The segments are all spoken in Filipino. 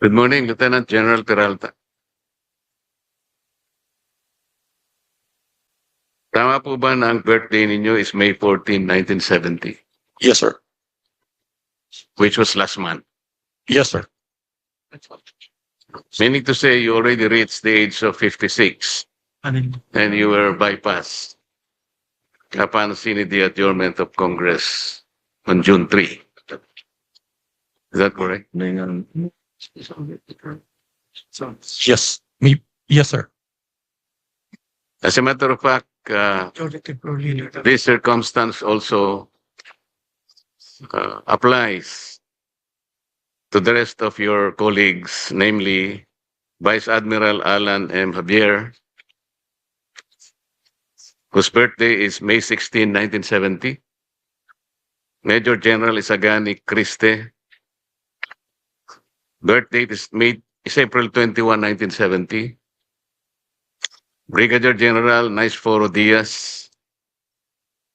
Good morning, Lieutenant General Peralta. Tama po ba na ang birthday ninyo is May 14, 1970, Yes, sir. which was last month? Yes, sir. Meaning to say you already reached the age of 56 and you were bypassed upon seeing the adjournment of Congress on June 3. Is that correct? Yes. Yes, sir. As a matter of fact, this circumstance also applies to the rest of your colleagues, namely Vice Admiral Alan M. Javier, whose birthday is May 16, 1970. Major General Isagani Criste, birth date is April 21, 1970. Brigadier General Naisforo Diaz,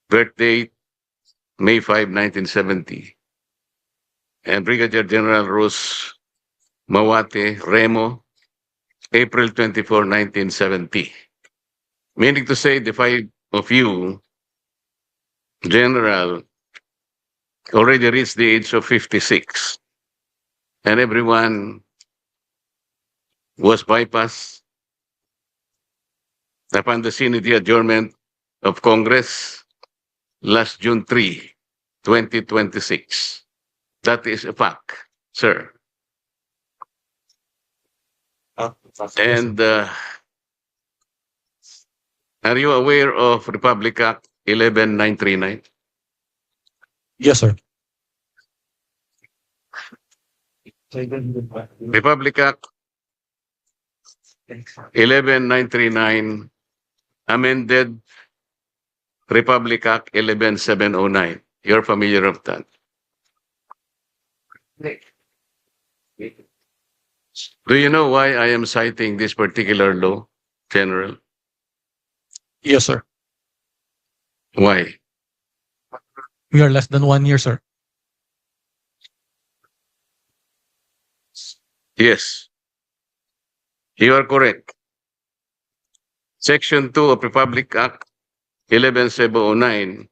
birth date May 5, 1970. And Brigadier General Rus Mawate Remo, April 24, 1970. Meaning to say the five of you, General, already reached the age of 56. And everyone was bypassed upon the scene of the adjournment of Congress last June 3, 2026. That is a fact, sir. And are you aware of Republic Act 11939? Yes, sir. Republic Act 11939 amended Republic Act 11709. You're familiar with that? Do you know why I am citing this particular law, General? Yes, sir. Why? We are less than 1 year, sir. Yes, you are correct. Section 2 of Republic Act 11709,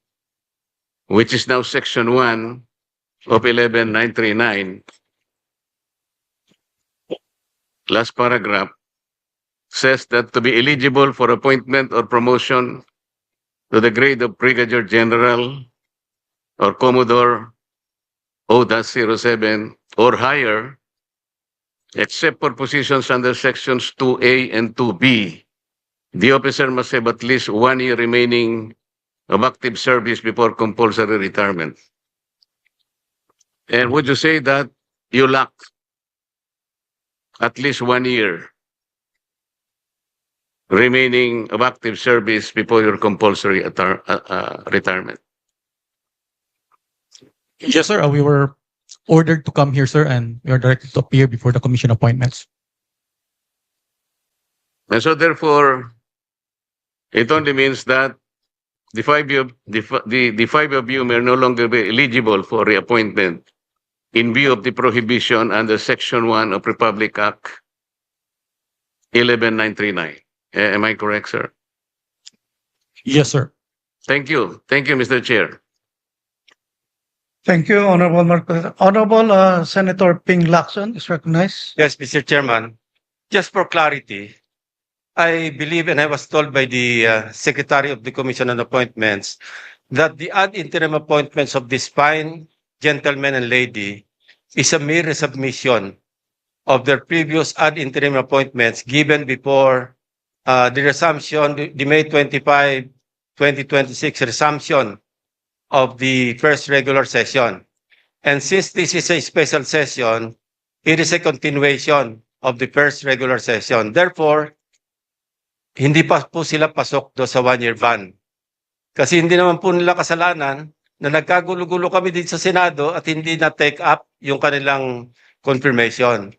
which is now Section 1 of 11939, last paragraph, says that to be eligible for appointment or promotion to the grade of Brigadier General or Commodore O-07 or higher, except for positions under sections 2A and 2B, the officer must have at least 1 year remaining of active service before compulsory retirement. And would you say that you lack at least 1 year remaining of active service before your compulsory retirement? Yes, sir. We were ordered to come here, sir, and we are directed to appear before the commission appointments. And so therefore, it only means that the five of you may no longer be eligible for reappointment in view of the prohibition under Section 1 of Republic Act 11939. Am I correct, sir? Yes, sir. Thank you. Thank you, Mr. Chair. Thank you, Honorable Marcos. Honorable Senator Ping Lacson is recognized. Yes, Mr. Chairman. Just for clarity, I believe and I was told by the Secretary of the Commission on Appointments that the ad interim appointments of this fine gentleman and lady is a mere resubmission of their previous ad interim appointments given before the resumption, the May 25, 2026 resumption of the first regular session. And since this is a special session, it is a continuation of the first regular session. Therefore, hindi pa po sila pasok do sa 1 year ban. Kasi hindi naman po nila kasalanan na nagkagulo-gulo kami dito sa Senado at hindi na take up yung kanilang confirmation.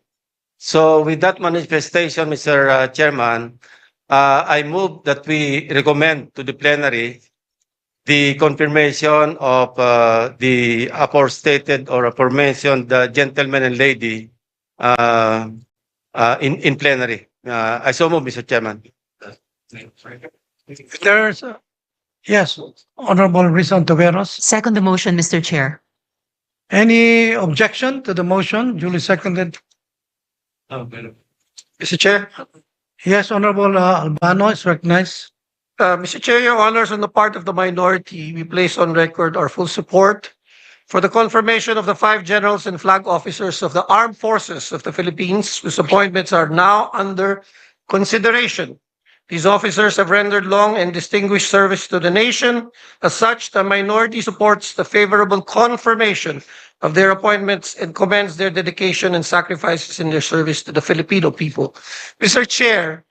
So with that manifestation, Mr. Chairman, I move that we recommend to the plenary the confirmation of the aforestated or aforementioned gentleman and lady in plenary. I so move, Mr. Chairman. If there's, yes, Honorable Rizon Taveros. Second the motion, Mr. Chair. Any objection to the motion duly seconded? Mr. Chair. Yes, Honorable Albano is recognized. Mr. Chair, Your Honors, on the part of the minority, we place on record our full support for the confirmation of the 5 generals and flag officers of the Armed Forces of the Philippines, whose appointments are now under consideration. These officers have rendered long and distinguished service to the nation. As such, the minority supports the favorable confirmation of their appointments and commends their dedication and sacrifices in their service to the Filipino people. Mr. Chair,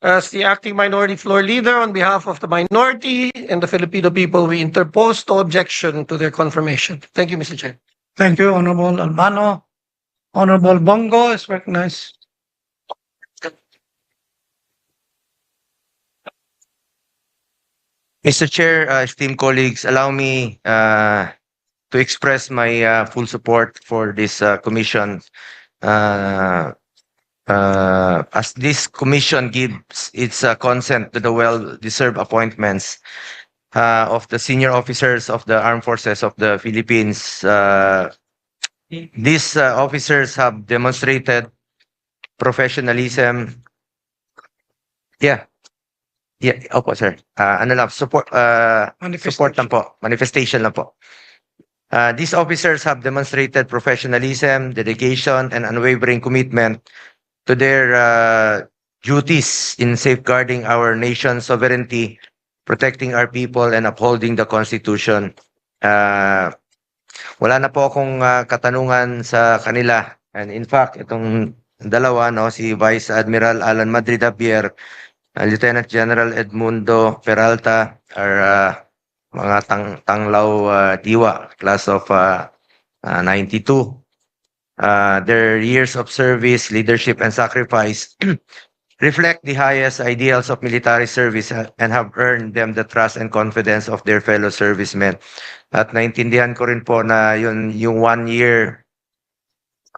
as the acting minority floor leader, on behalf of the minority and the Filipino people, we interpose no objection to their confirmation. Thank you, Mr. Chair. Thank you, Honorable Albano. Honorable Bongo is recognized. Mr. Chair, esteemed colleagues, allow me to express my full support for this commission. As this commission gives its consent to the well-deserved appointments of the senior officers of the Armed Forces of the Philippines. These officers have demonstrated professionalism. Opo, sir. Ano lang, support lang po. Manifestation lang po. These officers have demonstrated professionalism, dedication, and unwavering commitment to their duties in safeguarding our nation's sovereignty, protecting our people, and upholding the Constitution. Wala na po akong katanungan sa kanila. And in fact, itong dalawa, no, si Vice Admiral Alan Madrid-Javier, Lieutenant General Edmundo Peralta, are mga tanglaw diwa, class of 92. Their years of service, leadership, and sacrifice reflect the highest ideals of military service and have earned them the trust and confidence of their fellow servicemen. At naintindihan ko rin po na yung 1 year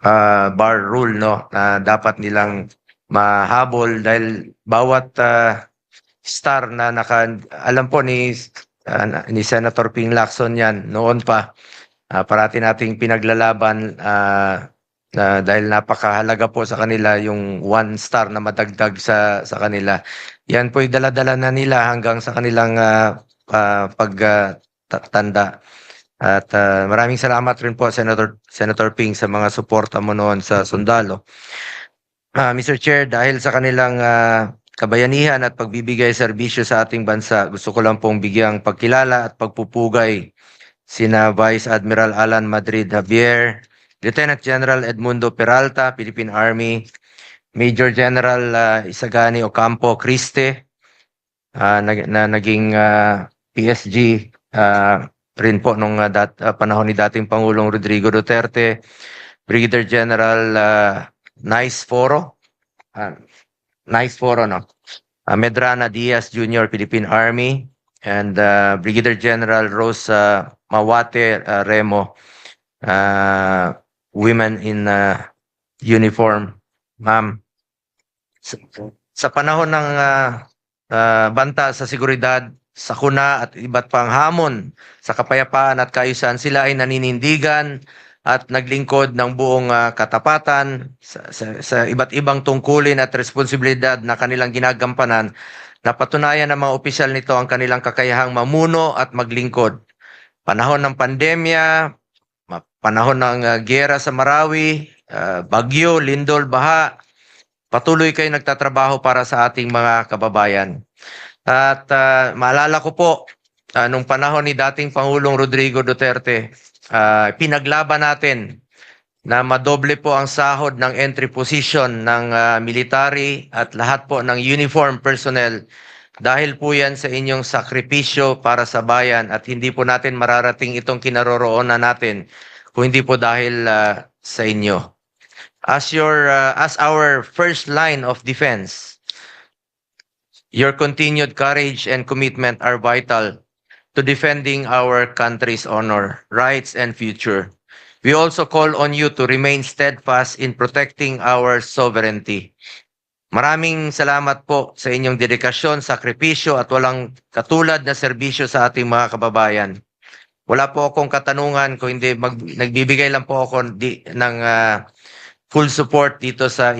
bar rule, no, na dapat nilang mahabol dahil bawat star na alam po ni Senator Ping Lacson yan noon pa, parati nating pinaglalaban dahil napakahalaga po sa kanila yung 1 star na madagdag sa kanila. Yan po dala-dala na nila hanggang sa kanilang pagtanda. At maraming salamat rin po Senator Ping sa mga suporta mo noon sa sundalo. Mr. Chair, dahil sa kanilang kabayanihan at pagbibigay serbisyo sa ating bansa, gusto ko lang pong bigyang pagkilala at pagpupugay sina Vice Admiral Alan Madrid-Javier, Lieutenant General Edmundo Peralta, Philippine Army, Major General Isagani Ocampo Criste, na naging PSG rin po nung panahon ni dating Pangulong Rodrigo Duterte, Brigadier General Nice Foro, no? Medrana Diaz Jr., Philippine Army, and Brigadier General Rosa Mawate Remo, women in uniform. Ma'am, sa panahon ng banta sa seguridad, sakuna at iba't pang hamon sa kapayapaan at kaayusan, sila ay naninindigan at naglingkod ng buong katapatan sa iba't ibang tungkulin at responsibilidad na kanilang ginagampanan. Napatunayan ng mga opisyal nito ang kanilang kakayahang mamuno at maglingkod. Panahon ng pandemya, panahon ng giyera sa Marawi, bagyo, lindol, baha, patuloy kayo nagtatrabaho para sa ating mga kababayan. At maalala ko po, nung panahon ni dating Pangulong Rodrigo Duterte, pinaglaban natin na madoble po ang sahod ng entry position ng military at lahat po ng uniform personnel. Dahil po yan sa inyong sakripisyo para sa bayan at hindi po natin mararating itong kinaroroonan natin kung hindi po dahil sa inyo. As our first line of defense, your continued courage and commitment are vital to defending our country's honor, rights, and future. We also call on you to remain steadfast in protecting our sovereignty. Maraming salamat po sa inyong dedikasyon, sakripisyo at walang katulad na serbisyo sa ating mga kababayan. Wala po akong katanungan kung hindi nagbibigay lang po ako ng full support dito sa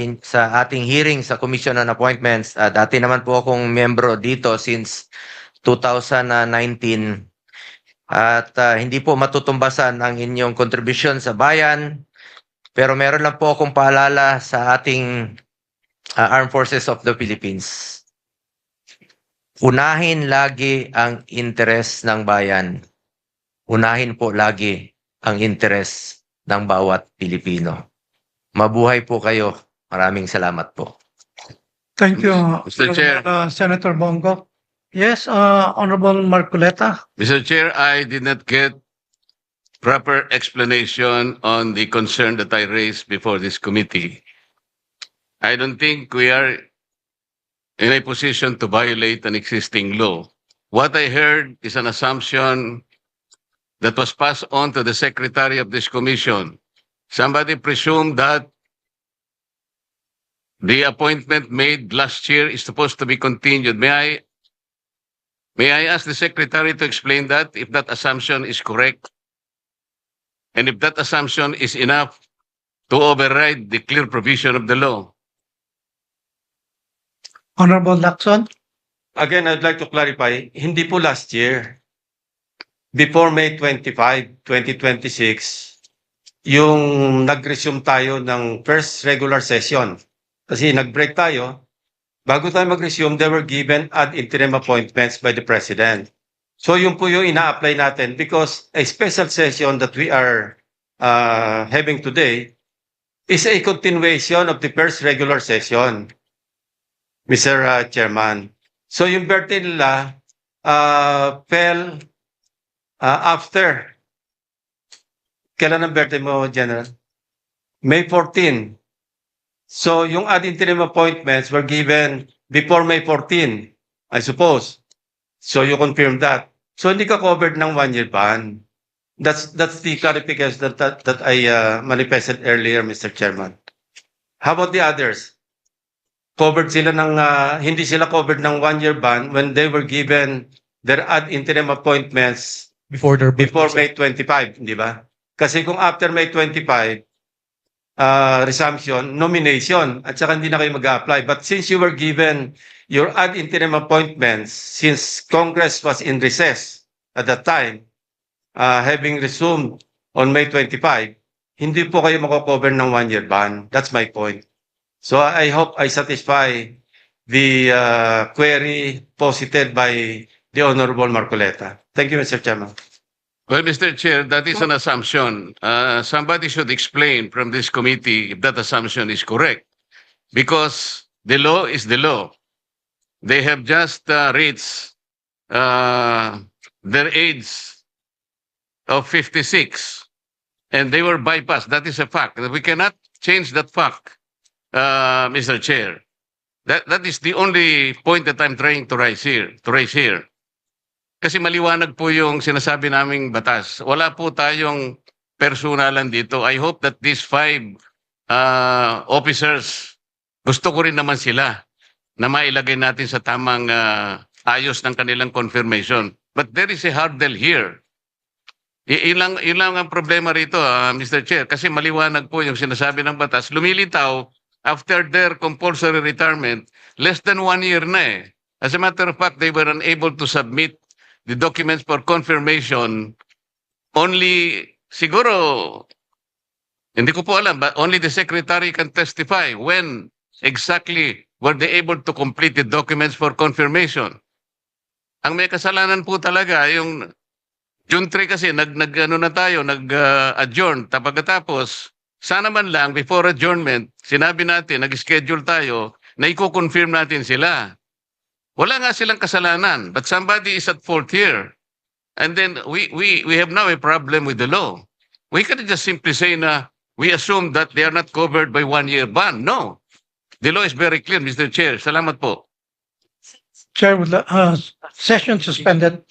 ating hearing sa Commission on Appointments. Dati naman po akong membro dito since 2019. At hindi po matutumbasan ang inyong kontribusyon sa bayan. Pero meron lang po akong paalala sa ating Armed Forces of the Philippines. Unahin lagi ang interes ng bayan. Unahin po lagi ang interes ng bawat Pilipino. Mabuhay po kayo. Maraming salamat po. Thank you, Mr. Chair. Senator Bongo. Yes, Honorable Marcoleta. Mr. Chair, I did not get proper explanation on the concern that I raised before this committee. I don't think we are in a position to violate an existing law. What I heard is an assumption that was passed on to the secretary of this commission. Somebody presumed that the appointment made last year is supposed to be continued. May I ask the secretary to explain that, if that assumption is correct? And if that assumption is enough to override the clear provision of the law? Honorable Lacson. Again, I'd like to clarify, hindi po last year. Before May 25, 2026, yung nag-resume tayo ng first regular session. Kasi nag-break tayo. Bago tayo mag-resume, they were given ad interim appointments by the President. So yun po yung ina-apply natin because a special session that we are having today is a continuation of the first regular session, Mr. Chairman. So yung birthday nila fell after. Kailan ang birthday mo, General? May 14. So yung ad interim appointments were given before May 14, I suppose. So you confirm that. So hindi ka covered ng 1-year ban. That's the clarification that I manifested earlier, Mr. Chairman. How about the others? Covered sila ng hindi sila covered ng 1-year ban when they were given their ad interim appointments Before their before May 25, di ba? Kasi kung after May 25, resumption, nomination, at saka hindi na kayo mag-apply. But since you were given your ad interim appointments, since Congress was in recess at that time, having resumed on May 25, hindi po kayo mako-cover ng 1-year ban. That's my point. So I hope I satisfy the query posited by the Honorable Marcoleta. Thank you, Mr. Chairman. Well, Mr. Chair, that is an assumption. Somebody should explain from this committee if that assumption is correct. Because the law is the law. They have just reached their age of 56. And they were bypassed. That is a fact. We cannot change that fact, Mr. Chair. That is the only point that I'm trying to raise here. Kasi maliwanag po yung sinasabi naming batas. Wala po tayong personalan dito. I hope that these 5 officers, gusto ko rin naman sila na mailagay natin sa tamang ayos ng kanilang confirmation. But there is a hurdle here. Ilang ang problema rito, Mr. Chair, kasi maliwanag po yung sinasabi ng batas. Lumilitaw, after their compulsory retirement, less than 1 year na eh. As a matter of fact, they were unable to submit the documents for confirmation only, siguro, hindi ko po alam, but only the secretary can testify when exactly were they able to complete the documents for confirmation. Ang may kasalanan po talaga, yung June 3 kasi, nag-adjourn, pagkatapos, sana man lang, before adjournment, sinabi natin, nag-schedule tayo, na i-confirm natin sila. Wala nga silang kasalanan, but somebody is at fault here. And then we have now a problem with the law. We cannot just simply say na we assume that they are not covered by 1-year ban. No. The law is very clear, Mr. Chair. Salamat po. Chair, session suspended.